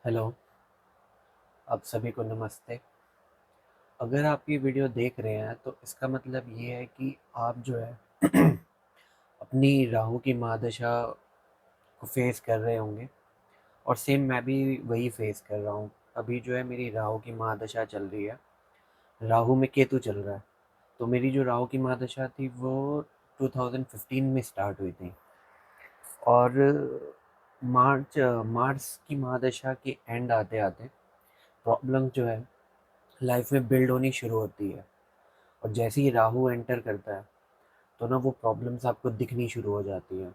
Hello, आप सभी को नमस्ते। अगर आप ये वीडियो देख रहे हैं तो इसका मतलब ये है कि आप जो है अपनी राहु की महादशा को फेस कर रहे होंगे और सेम मैं भी वही फेस कर रहा हूँ। अभी जो है मेरी राहु की महादशा चल रही है, राहु में केतु चल रहा है। तो मेरी जो राहु की महादशा थी वो 2015 में स्टार्ट हुई थी और मार्च की महादशा के एंड आते आते प्रॉब्लम जो है लाइफ में बिल्ड होनी शुरू होती है। और जैसे ही राहु एंटर करता है तो ना वो प्रॉब्लम्स आपको दिखनी शुरू हो जाती हैं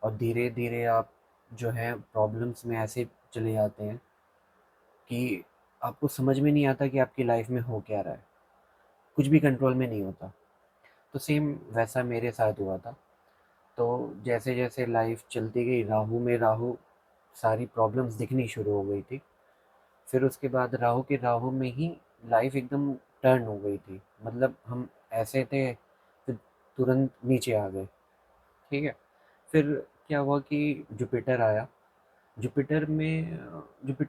और धीरे धीरे आप जो है प्रॉब्लम्स में ऐसे चले जाते हैं कि आपको समझ में नहीं आता कि आपकी लाइफ में हो क्या रहा है, कुछ भी कंट्रोल में नहीं होता। तो सेम वैसा मेरे साथ हुआ था। तो जैसे जैसे लाइफ चलती गई, राहु में राहु सारी प्रॉब्लम्स दिखनी शुरू हो गई थी। फिर उसके बाद राहु के राहु में ही लाइफ एकदम टर्न हो गई थी। मतलब हम ऐसे थे, फिर तुरंत नीचे आ गए। ठीक है। फिर क्या हुआ कि जुपिटर आया। जुपिटर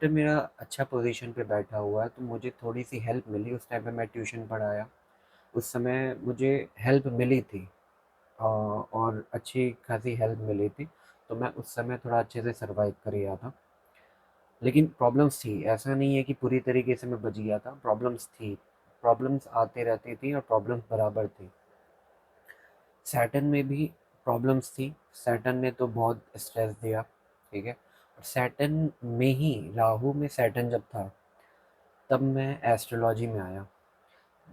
मेरा अच्छा पोजीशन पे बैठा हुआ है, तो मुझे थोड़ी सी हेल्प मिली। उस टाइम पे मैं ट्यूशन पढ़ाया, उस समय मुझे हेल्प मिली थी। और अच्छी खासी हेल्प मिली थी। तो मैं उस समय थोड़ा अच्छे से सरवाइव कर गया था। लेकिन प्रॉब्लम्स थी, ऐसा नहीं है कि पूरी तरीके से मैं बच गया था। प्रॉब्लम्स थी, प्रॉब्लम्स आती रहती थी और प्रॉब्लम्स बराबर थी। सैटर्न में भी प्रॉब्लम्स थी। सैटर्न ने तो बहुत स्ट्रेस दिया। ठीक है। और सैटर्न में ही, राहु में सैटर्न जब था तब मैं एस्ट्रोलॉजी में आया,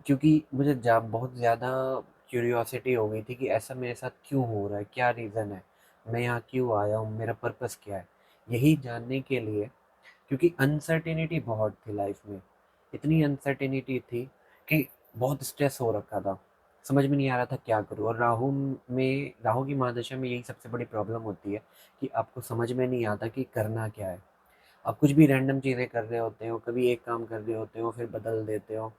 क्योंकि मुझे बहुत ज़्यादा क्यूरियोसिटी हो गई थी कि ऐसा मेरे साथ क्यों हो रहा है, क्या रीज़न है, मैं यहाँ क्यों आया हूँ, मेरा पर्पस क्या है, यही जानने के लिए। क्योंकि अनसर्टेनिटी बहुत थी लाइफ में, इतनी अनसर्टेनिटी थी कि बहुत स्ट्रेस हो रखा था, समझ में नहीं आ रहा था क्या करूँ। और राहु की महादशा में यही सबसे बड़ी प्रॉब्लम होती है कि आपको समझ में नहीं आता कि करना क्या है। आप कुछ भी रैंडम चीज़ें कर रहे होते हो, कभी एक काम कर रहे होते हो फिर बदल देते हो।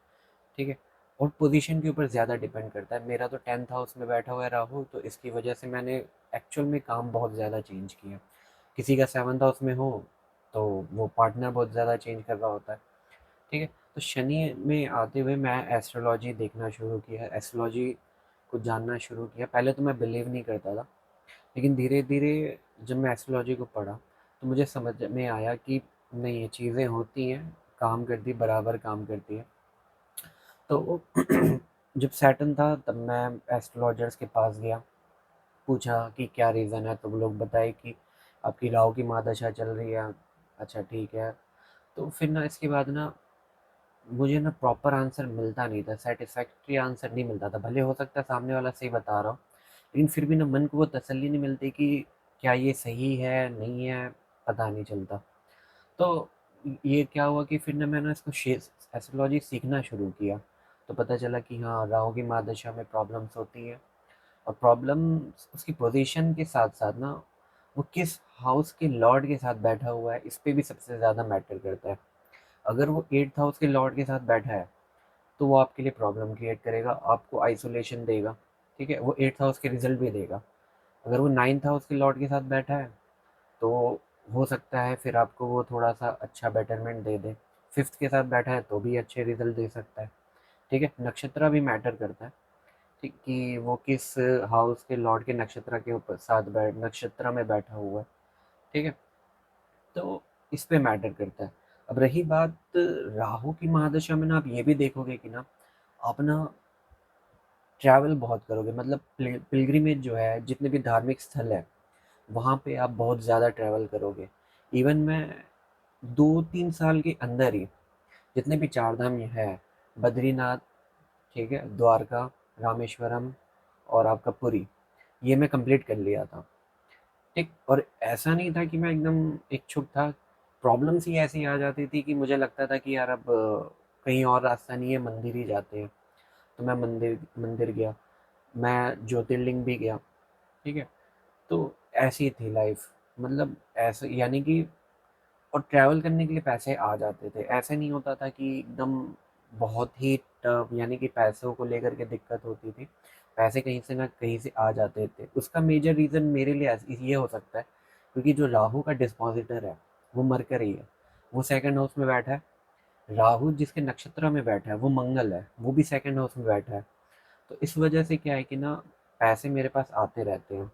ठीक है। और पोजीशन के ऊपर ज़्यादा डिपेंड करता है। मेरा तो 10th हाउस में बैठा हुआ है राहु, तो इसकी वजह से मैंने एक्चुअल में काम बहुत ज़्यादा चेंज किया। किसी का 7th हाउस में हो तो वो पार्टनर बहुत ज़्यादा चेंज कर रहा होता है। ठीक है। तो शनि में आते हुए मैं एस्ट्रोलॉजी देखना शुरू किया, एस्ट्रोलॉजी को जानना शुरू किया। पहले तो मैं बिलीव नहीं करता था, लेकिन धीरे धीरे जब मैं एस्ट्रोलॉजी को पढ़ा तो मुझे समझ में आया कि नहीं, ये चीज़ें होती हैं, काम करती, बराबर काम करती है। तो जब सैटर्न था तब मैं एस्ट्रोलॉजर्स के पास गया, पूछा कि क्या रीज़न है, तो वो लोग बताए कि आपकी राहु की महादशा चल रही है। अच्छा ठीक है। तो फिर ना इसके बाद ना मुझे ना प्रॉपर आंसर मिलता नहीं था, सेटिस्फैक्ट्री आंसर नहीं मिलता था। भले हो सकता है सामने वाला सही बता रहा हो, लेकिन फिर भी ना मन को वो तसल्ली नहीं मिलती कि क्या ये सही है नहीं है, पता नहीं चलता। तो ये क्या हुआ कि फिर ना मैंने इसको एस्ट्रोलॉजी सीखना शुरू किया। तो पता चला कि हाँ, राहु की महादशा में प्रॉब्लम्स होती है। और प्रॉब्लम उसकी पोजीशन के साथ साथ ना वो किस हाउस के लॉर्ड के साथ बैठा हुआ है, इस पे भी सबसे ज़्यादा मैटर करता है। अगर वो 8th हाउस के लॉर्ड के साथ बैठा है तो वो आपके लिए प्रॉब्लम क्रिएट करेगा, आपको आइसोलेशन देगा। ठीक है। वो 8th हाउस के रिजल्ट भी देगा। अगर वो 9th हाउस के लॉर्ड के साथ बैठा है तो हो सकता है फिर आपको वो थोड़ा सा अच्छा बेटरमेंट दे दे। 5th के साथ बैठा है तो भी अच्छे रिजल्ट दे सकता है। ठीक है। नक्षत्र भी मैटर करता है, ठीक, कि वो किस हाउस के लॉर्ड के नक्षत्र के ऊपर साथ बैठ नक्षत्र में बैठा हुआ है। ठीक है। तो इस पे मैटर करता है। अब रही बात राहु की महादशा में ना, आप ये भी देखोगे कि ना आप ना ट्रैवल बहुत करोगे। मतलब पिलग्रिमेज जो है, जितने भी धार्मिक स्थल है वहाँ पे आप बहुत ज़्यादा ट्रैवल करोगे। इवन मैं 2-3 साल के अंदर ही जितने भी चार धाम है, बद्रीनाथ, ठीक है, द्वारका, रामेश्वरम और आपका पुरी, ये मैं कंप्लीट कर लिया था। ठीक। और ऐसा नहीं था कि मैं एकदम इच्छुक था, प्रॉब्लम्स ही ऐसी आ जाती थी कि मुझे लगता था कि यार अब कहीं और रास्ता नहीं है, मंदिर ही जाते हैं। तो मैं मंदिर मंदिर गया, मैं ज्योतिर्लिंग भी गया। ठीक है। तो ऐसी थी लाइफ। मतलब ऐसे यानी कि, और ट्रैवल करने के लिए पैसे आ जाते थे। ऐसे नहीं होता था कि एकदम बहुत ही टफ, यानी कि पैसों को लेकर के दिक्कत होती थी। पैसे कहीं से ना कहीं से आ जाते थे। उसका मेजर रीज़न मेरे लिए ये हो सकता है क्योंकि जो राहु का डिस्पोजिटर है वो मरकरी है। वो सेकंड हाउस में बैठा है। राहु जिसके नक्षत्र में बैठा है वो मंगल है, वो भी सेकंड हाउस में बैठा है। तो इस वजह से क्या है कि ना, पैसे मेरे पास आते रहते हैं।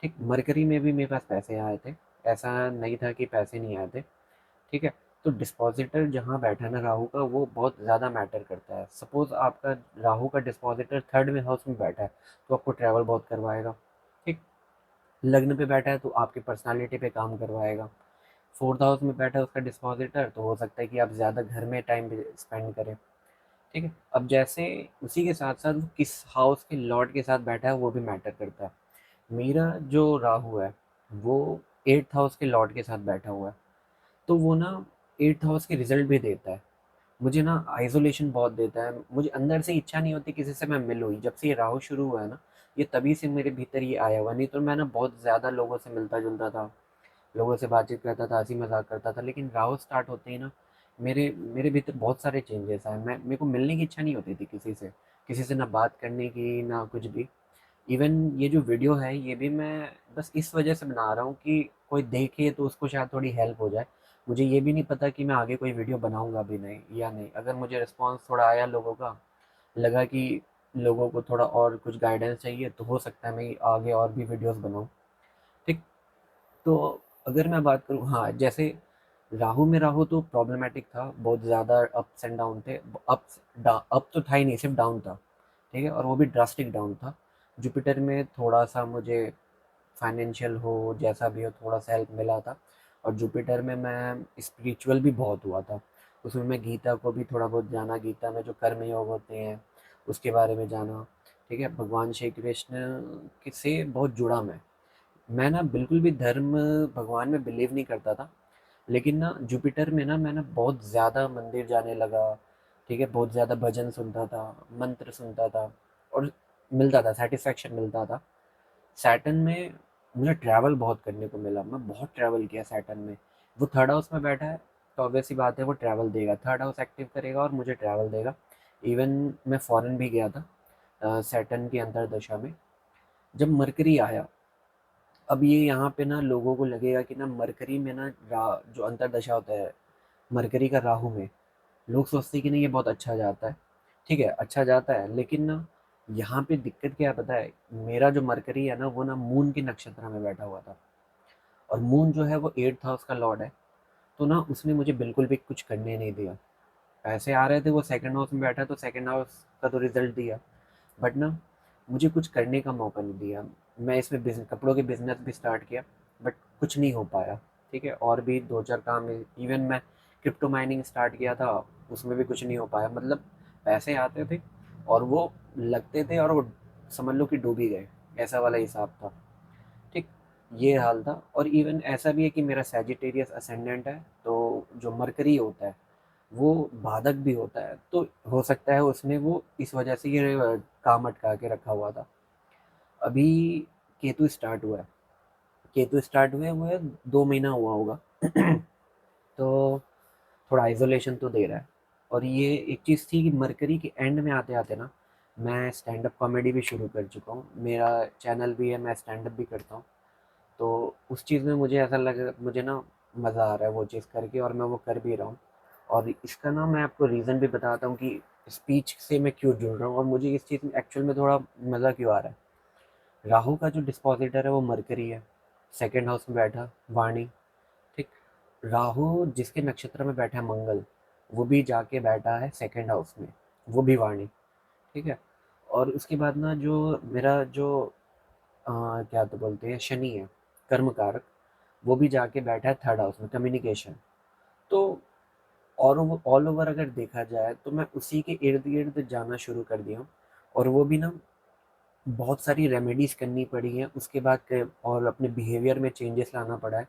ठीक, मरकरी में भी मेरे पास पैसे आए थे, ऐसा नहीं था कि पैसे नहीं आए थे। ठीक है, तो डिस्पॉजिटर जहाँ बैठा है ना राहु का, वो बहुत ज़्यादा मैटर करता है। सपोज आपका राहु का डिस्पॉजिटर थर्ड में हाउस में बैठा है, तो आपको ट्रैवल बहुत करवाएगा। ठीक, लग्न पे बैठा है तो आपकी पर्सनालिटी पे काम करवाएगा। फोर्थ हाउस में बैठा है उसका डिस्पॉजिटर, तो हो सकता है कि आप ज़्यादा घर में टाइम स्पेंड करें। ठीक है, अब जैसे उसी के साथ साथ वो किस हाउस के लॉर्ड के साथ बैठा है वो भी मैटर करता है। मेरा जो राहु है वो एट्थ हाउस के लॉर्ड के साथ बैठा हुआ है, तो वो ना एट्थ हाउस के रिजल्ट भी देता है। मुझे ना आइसोलेशन बहुत देता है, मुझे अंदर से इच्छा नहीं होती किसी से मैं मिलूँ। जब से ये राहु शुरू हुआ है ना, ये तभी से मेरे भीतर ये आया हुआ, नहीं तो मैं ना बहुत ज़्यादा लोगों से मिलता जुलता था, लोगों से बातचीत करता था, हंसी मजाक करता था। लेकिन राहु स्टार्ट होते ही ना मेरे मेरे भीतर बहुत सारे चेंजेस आए। मैं मेरे को मिलने की इच्छा नहीं होती थी किसी से ना बात करने की ना कुछ भी। इवन ये जो वीडियो है ये भी मैं बस इस वजह से बना रहा हूँ कि कोई देखे तो उसको शायद थोड़ी हेल्प हो जाए। मुझे ये भी नहीं पता कि मैं आगे कोई वीडियो बनाऊंगा भी नहीं या नहीं। अगर मुझे रिस्पांस थोड़ा आया लोगों का, लगा कि लोगों को थोड़ा और कुछ गाइडेंस चाहिए, तो हो सकता है मैं आगे और भी वीडियोस बनाऊं। ठीक, तो अगर मैं बात करूँ, हाँ, जैसे राहु में राहु तो प्रॉब्लमेटिक था, बहुत ज़्यादा अप्स एंड डाउन थे। अप तो था ही नहीं, सिर्फ डाउन था। ठीक है, और वो भी ड्रास्टिक डाउन था। जुपिटर में थोड़ा सा मुझे फाइनेंशियल हो जैसा भी हो थोड़ा सा हेल्प मिला था। और जुपिटर में मैं स्पिरिचुअल भी बहुत हुआ था। उसमें मैं गीता को भी थोड़ा बहुत जाना, गीता में जो कर्म योग होते हैं उसके बारे में जाना। ठीक है, भगवान श्री कृष्ण से बहुत जुड़ा मैं ना बिल्कुल भी धर्म भगवान में बिलीव नहीं करता था। लेकिन ना जुपिटर में ना मैं ना बहुत ज़्यादा मंदिर जाने लगा। ठीक है, बहुत ज़्यादा भजन सुनता था, मंत्र सुनता था, और मिलता था, सेटिस्फेक्शन मिलता था। सैटर्न में मुझे ट्रैवल बहुत करने को मिला, मैं बहुत ट्रैवल किया सैटर्न में। वो थर्ड हाउस में बैठा है, तो ऑब्वियस सी बात है वो ट्रैवल देगा, थर्ड हाउस एक्टिव करेगा और मुझे ट्रैवल देगा। इवन मैं फॉरेन भी गया था सैटर्न की अंतरदशा में। जब मरकरी आया, अब ये यहाँ पे ना लोगों को लगेगा कि ना मरकरी में ना जो अंतरदशा होता है मरकरी का राहु में, लोग सोचते हैं कि नहीं ये बहुत अच्छा जाता है। ठीक है, अच्छा जाता है, लेकिन ना यहाँ पे दिक्कत क्या है पता है? मेरा जो मरकरी है ना वो ना मून के नक्षत्र में बैठा हुआ था, और मून जो है वो एट्थ हाउस का लॉर्ड है। तो ना उसने मुझे बिल्कुल भी कुछ करने नहीं दिया। पैसे आ रहे थे, वो सेकंड हाउस में बैठा तो सेकंड हाउस का तो रिजल्ट दिया, बट ना मुझे कुछ करने का मौका नहीं दिया। मैं इसमें बिजनेस, कपड़ों के बिजनेस भी स्टार्ट किया, बट कुछ नहीं हो पाया। ठीक है, और भी दो चार काम, इवन मैं क्रिप्टो माइनिंग स्टार्ट किया था, उसमें भी कुछ नहीं हो पाया। मतलब पैसे आते थे और वो लगते थे और वो समझ लो कि डूब ही गए, ऐसा वाला हिसाब था। ठीक, ये हाल था। और इवन ऐसा भी है कि मेरा सैजिटेरियस असेंडेंट है, तो जो मरकरी होता है वो बाधक भी होता है, तो हो सकता है उसने वो इस वजह से ये काम अटका के रखा हुआ था। अभी केतु स्टार्ट हुआ है, केतु स्टार्ट हुए 2 महीना हुआ होगा तो थोड़ा आइसोलेशन तो दे रहा है। और ये एक चीज़ थी कि मरकरी के एंड में आते आते ना मैं स्टैंड अप कॉमेडी भी शुरू कर चुका हूँ, मेरा चैनल भी है, मैं स्टैंड अप भी करता हूँ। तो उस चीज़ में मुझे ऐसा लगा, मुझे ना मज़ा आ रहा है वो चीज़ करके, और मैं वो कर भी रहा हूँ। और इसका ना मैं आपको रीज़न भी बताता हूँ कि स्पीच से मैं क्यों जुड़ रहा हूँ और मुझे इस चीज़ में एक्चुअल में थोड़ा मज़ा क्यों आ रहा है। राहु का जो डिस्पोजिटर है वो मरकरी है, सेकंड हाउस में बैठा, वाणी। ठीक, राहु जिसके नक्षत्र में बैठा है मंगल, वो भी जाके बैठा है सेकंड हाउस में, वो भी वाणी। ठीक है, और उसके बाद ना जो मेरा जो क्या तो बोलते हैं शनि है, कर्म कारक, वो भी जाके बैठा है थर्ड हाउस में, कम्युनिकेशन। तो और वो ऑल ओवर अगर देखा जाए तो मैं उसी के इर्द गिर्द जाना शुरू कर दिया हूँ। और वो भी ना बहुत सारी रेमेडीज करनी पड़ी हैं उसके बाद और अपने बिहेवियर में चेंजेस लाना पड़ा है।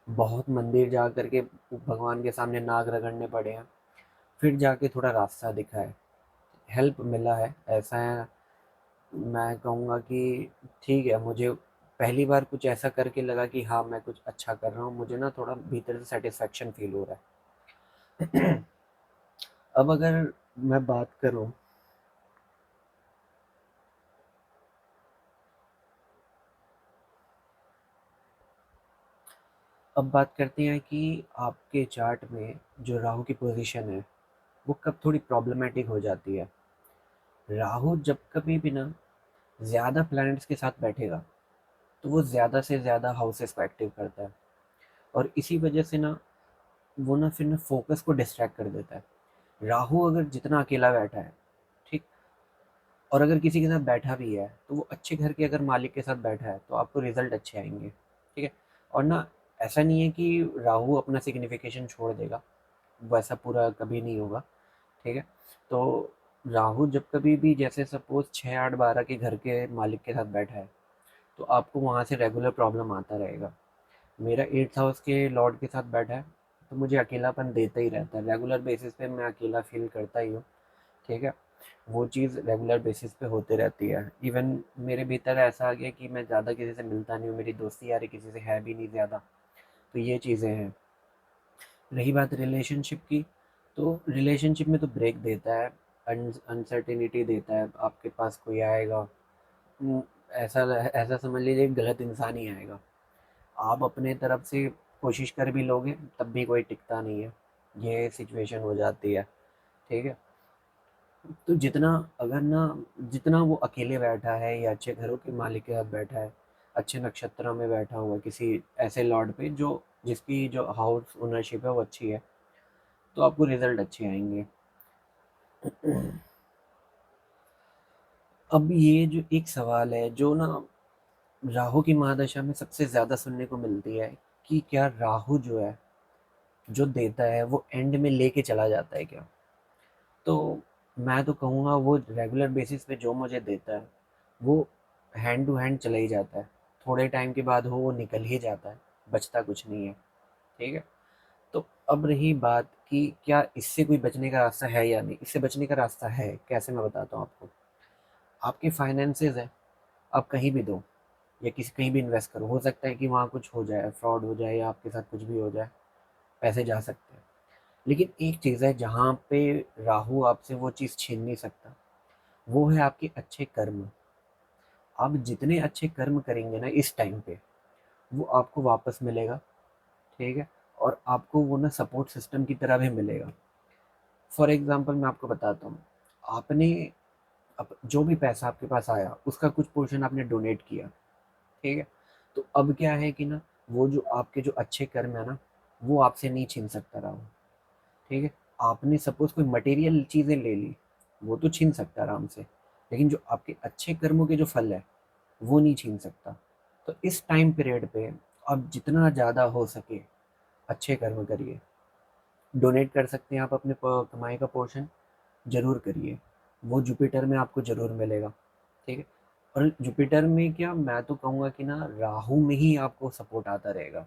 बहुत मंदिर जा करके भगवान के सामने नाग रगड़ने पड़े हैं, फिर जाके थोड़ा रास्ता दिखा है, हेल्प मिला है, ऐसा है। मैं कहूँगा कि ठीक है, मुझे पहली बार कुछ ऐसा करके लगा कि हाँ मैं कुछ अच्छा कर रहा हूँ, मुझे ना थोड़ा भीतर से सेटिस्फेक्शन फील हो रहा है अब अगर मैं बात करूँ, अब बात करते हैं कि आपके चार्ट में जो राहु की पोजीशन है वो कब थोड़ी प्रॉब्लमेटिक हो जाती है। राहु जब कभी भी ना ज़्यादा प्लैनेट्स के साथ बैठेगा तो वो ज़्यादा से ज़्यादा हाउसेस को एक्टिव करता है, और इसी वजह से ना वो ना फिर ना फोकस को डिस्ट्रैक्ट कर देता है। राहु अगर जितना अकेला बैठा है, ठीक, और अगर किसी के साथ बैठा भी है तो वो अच्छे घर के अगर मालिक के साथ बैठा है तो आपको रिजल्ट अच्छे आएंगे। ठीक है। और ना ऐसा नहीं है कि राहु अपना सिग्निफिकेशन छोड़ देगा, वैसा पूरा कभी नहीं होगा। ठीक है। तो राहु जब कभी भी जैसे सपोज 6 8 12 के घर के मालिक के साथ बैठा है तो आपको वहाँ से रेगुलर प्रॉब्लम आता रहेगा। मेरा 8th हाउस के लॉर्ड के साथ बैठा है तो मुझे अकेलापन देता ही रहता है, रेगुलर बेसिस पे मैं अकेला फील करता ही हूँ। ठीक है। वो चीज़ रेगुलर बेसिस पे होते रहती है। इवन मेरे भीतर ऐसा आ गया कि मैं ज़्यादा किसी से मिलता नहीं हूँ, मेरी दोस्ती यारी किसी से है भी नहीं ज़्यादा। तो ये चीज़ें हैं। रही बात रिलेशनशिप की, तो रिलेशनशिप में तो ब्रेक देता है, अनसर्टेनिटी देता है, आपके पास कोई आएगा, उम, ऐसा ऐसा समझ लीजिए गलत इंसान ही आएगा। आप अपने तरफ से कोशिश कर भी लोगे तब भी कोई टिकता नहीं है, ये सिचुएशन हो जाती है। ठीक है। तो जितना अगर ना जितना वो अकेले बैठा है या अच्छे घरों के मालिक के साथ बैठा है, अच्छे नक्षत्रों में बैठा हुआ है किसी ऐसे लॉर्ड पे जो जिसकी जो हाउस ओनरशिप है वो अच्छी है, तो आपको रिजल्ट अच्छे आएंगे। अब ये जो एक सवाल है जो ना राहु की महादशा में सबसे ज़्यादा सुनने को मिलती है कि क्या राहु जो है जो देता है वो एंड में लेके चला जाता है क्या। तो मैं तो कहूँगा वो रेगुलर बेसिस पे जो मुझे देता है वो हैंड टू हैंड चला ही जाता है, थोड़े टाइम के बाद हो वो निकल ही जाता है, बचता कुछ नहीं है। ठीक है। तो अब रही बात कि क्या इससे कोई बचने का रास्ता है या नहीं। इससे बचने का रास्ता है, कैसे मैं बताता हूँ आपको। आपके फाइनेंसेस है, आप कहीं भी दो या किसी कहीं भी इन्वेस्ट करो, हो सकता है कि वहाँ कुछ हो जाए, फ्रॉड हो जाए या आपके साथ कुछ भी हो जाए, पैसे जा सकते हैं। लेकिन एक चीज़ है जहाँ पे राहु आपसे वो चीज़ छीन नहीं सकता, वो है आपके अच्छे कर्म। आप जितने अच्छे कर्म करेंगे ना इस टाइम पे वो आपको वापस मिलेगा। ठीक है। और आपको वो ना सपोर्ट सिस्टम की तरह भी मिलेगा। फॉर एग्जांपल मैं आपको बताता हूँ, आपने जो भी पैसा आपके पास आया उसका कुछ पोर्शन आपने डोनेट किया। ठीक है। तो अब क्या है कि ना वो जो आपके जो अच्छे कर्म है ना वो आपसे नहीं छीन सकता रहा। ठीक है। आपने सपोज कोई मटेरियल चीज़ें ले ली, वो तो छीन सकता है आराम से, लेकिन जो आपके अच्छे कर्मों के जो फल है वो नहीं छीन सकता। तो इस टाइम पीरियड पे आप जितना ज़्यादा हो सके अच्छे कर्म करिए। डोनेट कर सकते हैं आप अपने कमाई का पोर्शन, ज़रूर करिए। वो जुपिटर में आपको ज़रूर मिलेगा। ठीक है। और जुपिटर में क्या, मैं तो कहूँगा कि ना राहु में ही आपको सपोर्ट आता रहेगा,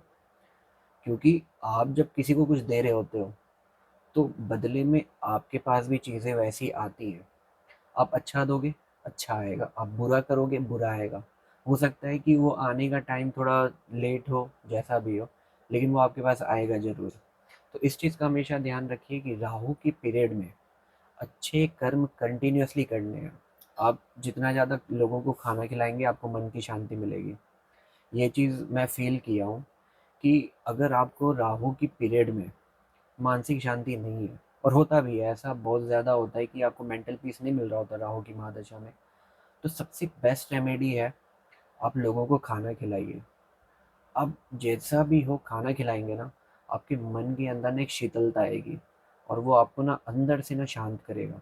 क्योंकि आप जब किसी को कुछ दे रहे होते हो तो बदले में आपके पास भी चीज़ें वैसी आती हैं। आप अच्छा दोगे, अच्छा आएगा, आप बुरा करोगे, बुरा आएगा। हो सकता है कि वो आने का टाइम थोड़ा लेट हो, जैसा भी हो, लेकिन वो आपके पास आएगा ज़रूर। तो इस चीज़ का हमेशा ध्यान रखिए कि राहु की पीरियड में अच्छे कर्म कंटिन्यूअसली करने हैं। आप जितना ज़्यादा लोगों को खाना खिलाएँगे, आपको मन की शांति मिलेगी। ये चीज़ मैं फ़ील किया हूँ कि अगर आपको राहु की पीरियड में मानसिक शांति नहीं है, और होता भी है, ऐसा बहुत ज़्यादा होता है कि आपको मेंटल पीस नहीं मिल रहा होता राहु की महादशा में, तो सबसे बेस्ट रेमेडी है आप लोगों को खाना खिलाइए। आप जैसा भी हो खाना खिलाएंगे ना, आपके मन के अंदर ना एक शीतलता आएगी और वो आपको ना अंदर से ना शांत करेगा।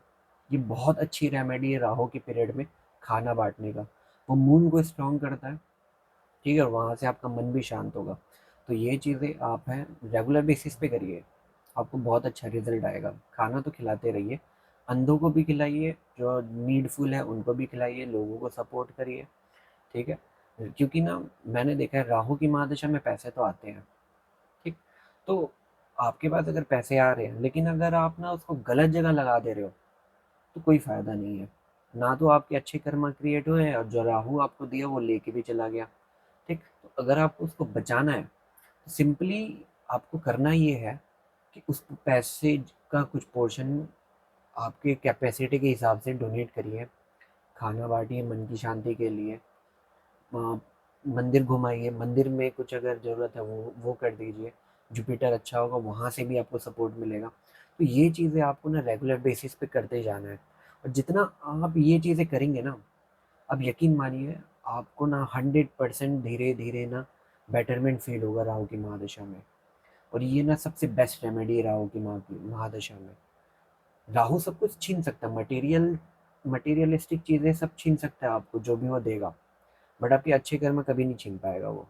ये बहुत अच्छी रेमेडी है राहु के पीरियड में खाना बांटने का। वो मूड को स्ट्रॉन्ग करता है। ठीक है। और वहाँ से आपका मन भी शांत होगा। तो ये चीज़ें आप हैं रेगुलर बेसिस पे करिए, आपको बहुत अच्छा रिजल्ट आएगा। खाना तो खिलाते रहिए, अंधों को भी खिलाइए, जो नीडफुल है उनको भी खिलाइए, लोगों को सपोर्ट करिए। ठीक है। क्योंकि ना मैंने देखा है राहु की महादशा में पैसे तो आते हैं। ठीक। तो आपके पास अगर पैसे आ रहे हैं लेकिन अगर आप ना उसको गलत जगह लगा दे रहे हो तो कोई फ़ायदा नहीं है। ना तो आपके अच्छे कर्म क्रिएट हुए और जो राहु आपको दिया वो लेके भी चला गया। ठीक। तो अगर आपको उसको बचाना है तो सिंपली आपको करना ये है कि उस पैसे का कुछ पोर्शन आपके कैपेसिटी के हिसाब से डोनेट करिए, खाना बांटिए मन की शांति के लिए। मंदिर घुमाइए, मंदिर में कुछ अगर ज़रूरत है वो कर दीजिए। जुपिटर अच्छा होगा, वहाँ से भी आपको सपोर्ट मिलेगा। तो ये चीज़ें आपको ना रेगुलर बेसिस पे करते जाना है, और जितना आप ये चीज़ें करेंगे ना, अब यकीन मानिए आपको ना 100% धीरे धीरे ना बेटरमेंट फील होगा राहु की महादशा में। और ये ना सबसे बेस्ट रेमेडी है राहु की महादशा में। राहु सब कुछ छीन सकता है, मटेरियलिस्टिक चीज़ें सब छीन सकता है आपको, जो भी वो देगा, बट आपके अच्छे कर्म कभी नहीं छीन पाएगा वो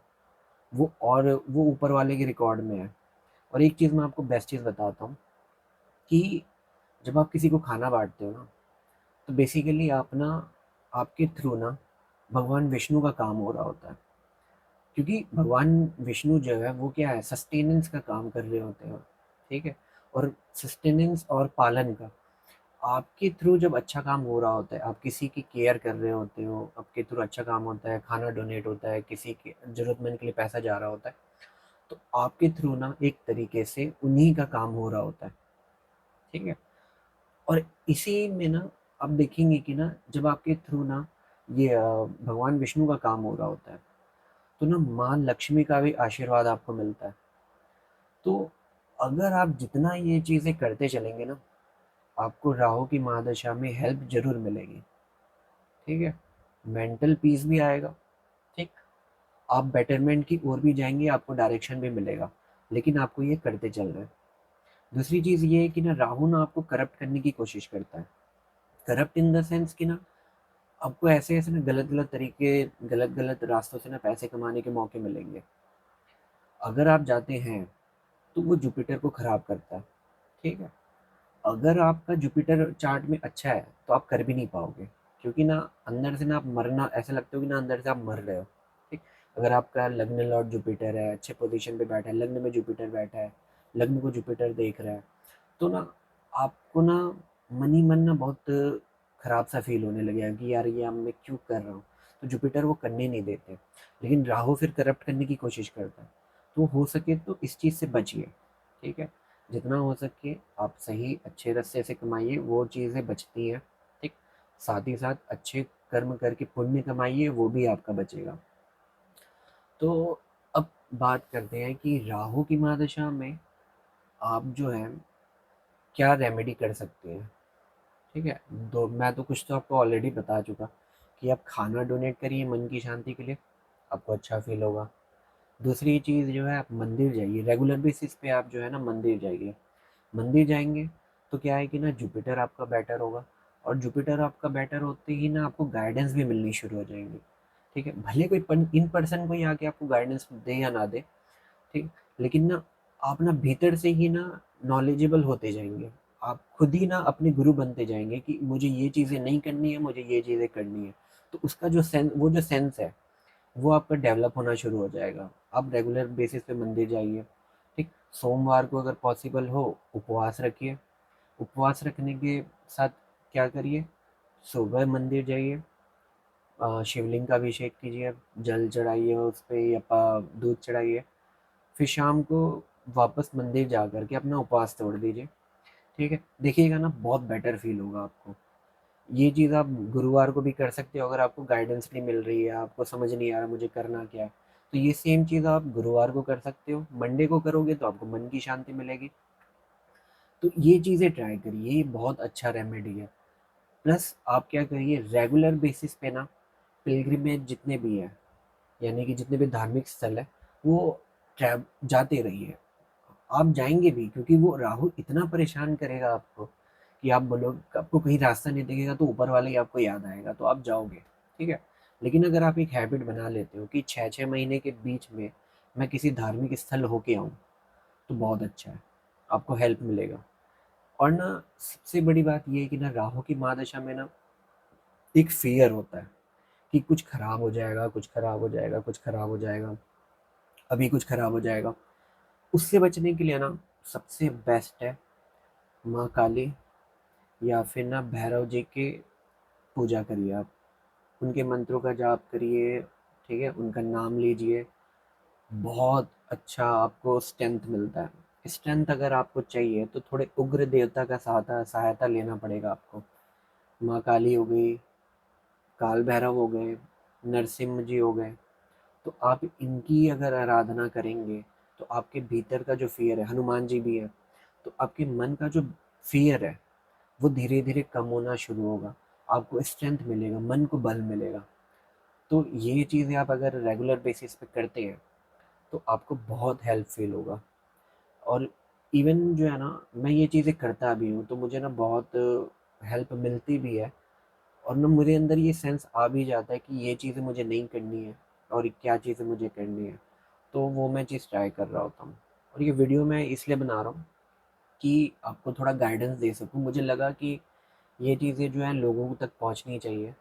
ऊपर वाले के रिकॉर्ड में है। और एक चीज़ मैं आपको बेस्ट चीज़ बताता हूँ कि जब आप किसी को खाना बांटते हो ना, तो बेसिकली आप ना, आपके थ्रू ना भगवान विष्णु का काम हो रहा होता है। क्योंकि भगवान विष्णु जो है वो क्या है, सस्टेनेंस का काम कर रहे होते हैं, ठीक है। और सस्टेनेंस और पालन का, आपके थ्रू जब अच्छा काम हो रहा होता है, आप किसी की केयर कर रहे होते हो, आपके थ्रू अच्छा काम होता है, खाना डोनेट होता है, किसी के ज़रूरतमंद के लिए पैसा जा रहा होता है, तो आपके थ्रू ना एक तरीके से उन्हीं का काम हो रहा होता है, ठीक है। और इसी में ना आप देखेंगे कि ना जब आपके थ्रू ना ये भगवान विष्णु का काम हो रहा होता है, तो ना माँ लक्ष्मी का भी आशीर्वाद आपको मिलता है। तो अगर आप जितना ये चीज़ें करते चलेंगे ना, आपको राहु की महादशा में हेल्प ज़रूर मिलेगी, ठीक है। मेंटल पीस भी आएगा, ठीक। आप बेटरमेंट की ओर भी जाएंगे, आपको डायरेक्शन भी मिलेगा, लेकिन आपको ये करते चलना है। दूसरी चीज़ ये है कि ना राहु ना आपको करप्ट करने की कोशिश करता है। करप्ट इन द सेंस कि ना आपको ऐसे ऐसे ना गलत गलत तरीके, गलत गलत रास्तों से ना पैसे कमाने के मौके मिलेंगे। अगर आप जाते हैं तो वो जुपिटर को खराब करता है, ठीक है। अगर आपका जुपिटर चार्ट में अच्छा है तो आप कर भी नहीं पाओगे, क्योंकि ना अंदर से ना आप मरना, ऐसा लगता हो कि ना अंदर से आप मर रहे हो, ठीक। अगर आपका लग्न लॉर्ड जुपिटर है, अच्छे पोजीशन पे बैठा है, लग्न में जुपिटर बैठा है, लग्न को जुपिटर देख रहा है, तो ना आपको ना मन ही मन ना बहुत खराब सा फील होने लगेगा कि यार ये अब मैं क्यों कर रहा हूँ। तो जुपिटर वो करने नहीं देते, लेकिन राहु फिर करप्ट करने की कोशिश करता है। तो हो सके तो इस चीज़ से बचिए, ठीक है। जितना हो सके आप सही अच्छे रास्ते से कमाइए, वो चीज़ें बचती हैं, ठीक। साथ ही साथ अच्छे कर्म करके पुण्य कमाइए, वो भी आपका बचेगा। तो अब बात करते हैं कि राहु की महादशा में आप जो है क्या रेमेडी कर सकते हैं, ठीक है। तो मैं तो कुछ तो आपको ऑलरेडी बता चुका कि आप खाना डोनेट करिए मन की शांति के लिए, आपको अच्छा फील होगा। दूसरी चीज़ जो है, आप मंदिर जाइए, रेगुलर बेसिस पे आप जो है ना मंदिर जाइए। मंदिर जाएंगे तो क्या है कि ना जुपिटर आपका बेटर होगा, और जुपिटर आपका बेटर होते ही ना आपको गाइडेंस भी मिलनी शुरू हो जाएंगी, ठीक है। भले कोई इन पर्सन कोई आके आपको गाइडेंस दे या ना दे, ठीक, लेकिन ना आप ना भीतर से ही ना नॉलेजेबल होते जाएंगे। आप खुद ही ना अपने गुरु बनते जाएंगे कि मुझे ये चीज़ें नहीं करनी है, मुझे ये चीज़ें करनी है। तो उसका जो सेंस, वो जो सेंस है वो आपका डेवलप होना शुरू हो जाएगा। आप रेगुलर बेसिस पे मंदिर जाइए, ठीक। सोमवार को अगर पॉसिबल हो उपवास रखिए। उपवास रखने के साथ क्या करिए, सुबह मंदिर जाइए, शिवलिंग का अभिषेक कीजिए, जल चढ़ाइए उस पे या दूध चढ़ाइए। फिर शाम को वापस मंदिर जा कर के अपना उपवास तोड़ दीजिए, ठीक है। देखिएगा ना बहुत बेटर फील होगा आपको। ये चीज़ आप गुरुवार को भी कर सकते हो, अगर आपको गाइडेंस नहीं मिल रही है, आपको समझ नहीं आ रहा मुझे करना क्या है, तो ये सेम चीज़ आप गुरुवार को कर सकते हो। मंडे को करोगे तो आपको मन की शांति मिलेगी। तो ये चीज़ें ट्राई करिए, ये बहुत अच्छा रेमेडी है। प्लस आप क्या करिए, रेगुलर बेसिस पे ना पिलग्रिमेज जितने भी हैं, यानी कि जितने भी धार्मिक स्थल है, वो ट्रैव जाते रहिए। आप जाएंगे भी, क्योंकि वो राहु इतना परेशान करेगा आपको कि आप बोलो, आपको कहीं रास्ता नहीं दिखेगा तो ऊपर वाले ही आपको याद आएगा, तो आप जाओगे, ठीक है। लेकिन अगर आप एक हैबिट बना लेते हो कि 6-6 महीने के बीच में मैं किसी धार्मिक स्थल होके आऊँ, तो बहुत अच्छा है, आपको हेल्प मिलेगा। और ना सबसे बड़ी बात ये है कि ना राहु की महादशा में ना एक फियर होता है कि कुछ खराब हो जाएगा, कुछ खराब हो जाएगा, कुछ खराब हो जाएगा, अभी कुछ खराब हो जाएगा। उससे बचने के लिए ना सबसे बेस्ट है माँ काली या फिर ना भैरव जी की पूजा करिए आप। उनके मंत्रों का जाप करिए, ठीक है, उनका नाम लीजिए। बहुत अच्छा आपको स्ट्रेंथ मिलता है। स्ट्रेंथ अगर आपको चाहिए तो थोड़े उग्र देवता का सहायता सहायता लेना पड़ेगा आपको। माँ काली हो गई, काल भैरव हो गए, नरसिम्ह जी हो गए, तो आप इनकी अगर आराधना करेंगे तो आपके भीतर का जो फ़ियर है, हनुमान जी भी है, तो आपके मन का जो फ़ियर है वो धीरे-धीरे कम होना शुरू होगा। आपको स्ट्रेंथ मिलेगा, मन को बल मिलेगा। तो ये चीज़ें आप अगर रेगुलर बेसिस पे करते हैं तो आपको बहुत हेल्प फ़ील होगा। और इवन जो है ना, मैं ये चीज़ें करता भी हूँ तो मुझे ना बहुत हेल्प मिलती भी है। और ना मेरे अंदर ये सेंस आ भी जाता है कि ये चीज़ें मुझे नहीं करनी है और क्या चीज़ें मुझे करनी है। तो वो मैं चीज़ ट्राई कर रहा होता हूँ। और ये वीडियो मैं इसलिए बना रहा हूँ कि आपको थोड़ा गाइडेंस दे सकूँ। मुझे लगा कि ये चीज़ें जो हैं लोगों तक पहुँचनी चाहिए।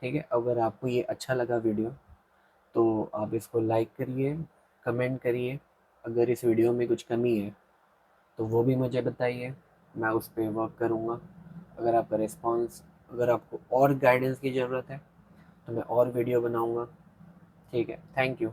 ठीक है? अगर आपको ये अच्छा लगा वीडियो तो आप इसको लाइक करिए, कमेंट करिए। अगर इस वीडियो में कुछ कमी है तो वो भी मुझे बताइए, मैं उस पे वर्क करूँगा। अगर आपका रिस्पॉन्स, अगर आपको और गाइडेंस की ज़रूरत है तो मैं और वीडियो बनाऊँगा। ठीक है, थैंक यू।